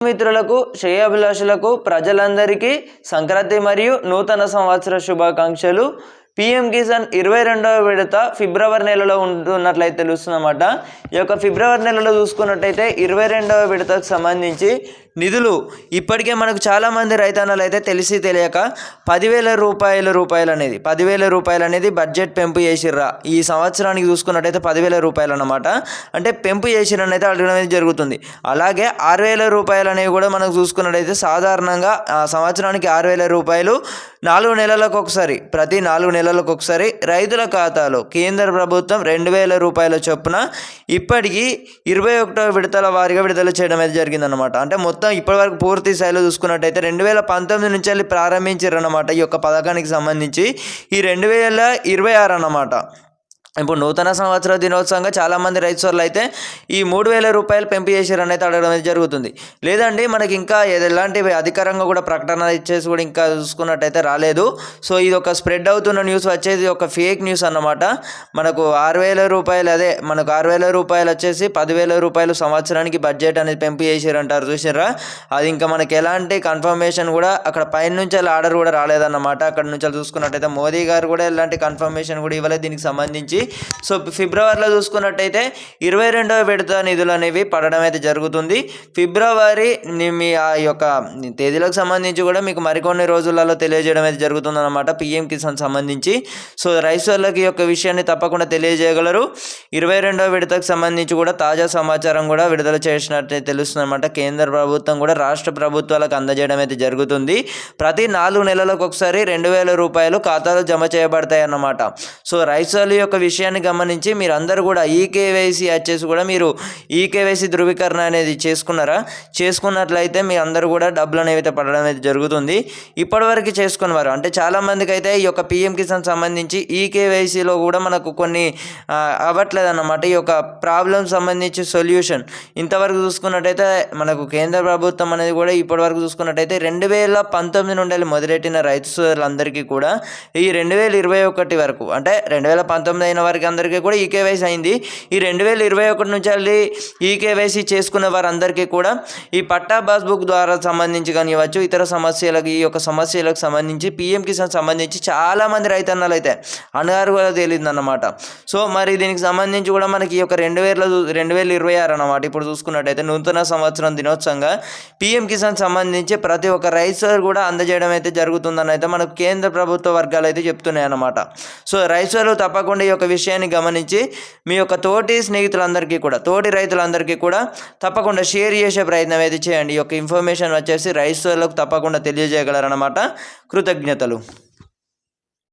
మిత్రులకు శ్రేయోభిలాషులకు ప్రజలందరికీ సంక్రాంతి మరియు నూతన సంవత్సర శుభాకాంక్షలు. పీఎం కిసాన్ 22వ విడత ఫిబ్రవరి నెలలో ఉంటున్నట్లయితే తెలుస్తుందన్నమాట. ఈ యొక్క ఫిబ్రవరి నెలలో చూసుకున్నట్టయితే 22వ విడతకు సంబంధించి నిధులు ఇప్పటికే మనకు చాలామంది రైతన్నలు అయితే తెలిసి తెలియక 10,000 రూపాయలు అనేది బడ్జెట్ పెంపు చేసిర్రా ఈ సంవత్సరానికి చూసుకున్నట్టయితే 10,000 రూపాయలు అన్నమాట. అంటే పెంపు చేసిరని అయితే అడగడం అనేది జరుగుతుంది. అలాగే 6,000 రూపాయలు అనేవి కూడా మనకు చూసుకున్నట్టయితే సాధారణంగా సంవత్సరానికి 6,000 రూపాయలు 4 నెలలకు ఒకసారి, ప్రతి 4 నెలలకు ఒకసారి రైతుల ఖాతాలో కేంద్ర ప్రభుత్వం 2,000 రూపాయల చొప్పున ఇప్పటికీ 21వ విడతల వారీగా విడుదల చేయడం అయితే జరిగిందనమాట. అంటే మొత్తం ఇప్పటివరకు పూర్తి స్థాయిలో చూసుకున్నట్టయితే 2019 నుంచి వెళ్ళి ప్రారంభించారన్నమాట. ఈ యొక్క పథకానికి సంబంధించి ఈ 2026 అన్నమాట. ఇప్పుడు నూతన సంవత్సర దినోత్సవంగా చాలామంది రైతు సోదరులు అయితే ఈ 3,000 రూపాయలు పెంపు చేశారని అయితే అడగడం అనేది జరుగుతుంది. లేదండి మనకి ఇంకా ఎలాంటి అధికారంగా కూడా ప్రకటన ఇచ్చేసి కూడా ఇంకా చూసుకున్నట్టయితే రాలేదు. సో ఇది ఒక స్ప్రెడ్ అవుతున్న న్యూస్ వచ్చేసి ఒక ఫేక్ న్యూస్ అన్నమాట. మనకు 6,000 రూపాయలు మనకు 6,000 రూపాయలు వచ్చేసి 10,000 రూపాయలు సంవత్సరానికి బడ్జెట్ అనేది పెంపు చేశారంటారు చూసారా. అది ఇంకా మనకి ఎలాంటి కన్ఫర్మేషన్ కూడా అక్కడ పైన నుంచి ఆర్డర్ కూడా రాలేదన్నమాట. అక్కడ నుంచి చూసుకున్నట్టయితే మోదీ గారు కూడా ఎలాంటి కన్ఫర్మేషన్ కూడా ఇవ్వలేదు దీనికి సంబంధించి. సో ఫిబ్రవరిలో చూసుకున్నట్టయితే 22వ విడత నిధులు అనేవి పడడం అయితే జరుగుతుంది. ఫిబ్రవరి మీ ఆ యొక్క తేదీలకు సంబంధించి కూడా మీకు మరికొన్ని రోజులలో తెలియజేయడం అయితే జరుగుతుంది అన్నమాట పీఎం కిసాన్ సంబంధించి. సో రైతులకి యొక్క విషయాన్ని తప్పకుండా తెలియజేయగలరు. 22వ విడతకు సంబంధించి కూడా తాజా సమాచారం కూడా విడుదల చేసినట్టు తెలుస్తుంది అన్నమాట. కేంద్ర ప్రభుత్వం కూడా రాష్ట్ర ప్రభుత్వాలకు అందజేయడం అయితే జరుగుతుంది. ప్రతి 4 నెలలకు ఒకసారి 2,000 రూపాయలు ఖాతాలో జమ చేయబడతాయి అన్నమాట. సో రైతుల యొక్క విషయాన్ని గమనించి మీరు అందరూ కూడా ఈకేవైసీ వచ్చేసి కూడా మీరు ఈకేవైసీ ధృవీకరణ అనేది చేసుకున్నట్లయితే మీ అందరూ కూడా డబ్బులు అనేవి అయితే పడడం అయితే జరుగుతుంది. ఇప్పటివరకు చేసుకునేవారు అంటే చాలామందికి అయితే ఈ యొక్క పీఎం కిసాన్ సంబంధించి ఈకేవైసీలో కూడా మనకు కొన్ని అవ్వట్లేదు అన్నమాట. ఈ యొక్క ప్రాబ్లం సంబంధించి సొల్యూషన్ ఇంతవరకు చూసుకున్నట్టయితే మనకు కేంద్ర ప్రభుత్వం అనేది కూడా ఇప్పటివరకు చూసుకున్నట్టయితే 2019 నుండి మొదలెట్టిన రైతు సోదరులందరికీ కూడా ఈ 2021 వరకు అంటే 2019 అయిన వారికి అందరికీ కూడా ఈకేవైసీ అయింది. ఈ 2021 నుంచి వెళ్ళి ఈకేవైసీ చేసుకున్న వారందరికీ కూడా ఈ పట్టా పాస్బుక్ ద్వారా సంబంధించి కానివ్వచ్చు ఇతర సమస్యలకు ఈ యొక్క సమస్యలకు సంబంధించి పీఎం కిసాన్ సంబంధించి చాలామంది రైతన్నలు అయితే అనగారు కూడా తేలిందన్నమాట. సో మరి దీనికి సంబంధించి కూడా మనకి ఈ యొక్క 2026 అన్నమాట. ఇప్పుడు చూసుకున్నట్టయితే నూతన సంవత్సరం దినోత్సవంగా పీఎం కిసాన్ సంబంధించి ప్రతి ఒక్క రైతు కూడా అందజేయడం అయితే జరుగుతుందని అయితే మనకు కేంద్ర ప్రభుత్వ వర్గాలు అయితే చెప్తున్నాయి అన్నమాట. సో రైతులు తప్పకుండా ఈ యొక్క విషయాన్ని గమనించి మీ యొక్క తోటి స్నేహితులందరికీ కూడా తోటి రైతులందరికీ కూడా తప్పకుండా షేర్ చేసే ప్రయత్నం అయితే చేయండి. ఈ యొక్క ఇన్ఫర్మేషన్ వచ్చేసి రైతులకు తప్పకుండా తెలియజేయగలరన్నమాట. కృతజ్ఞతలు.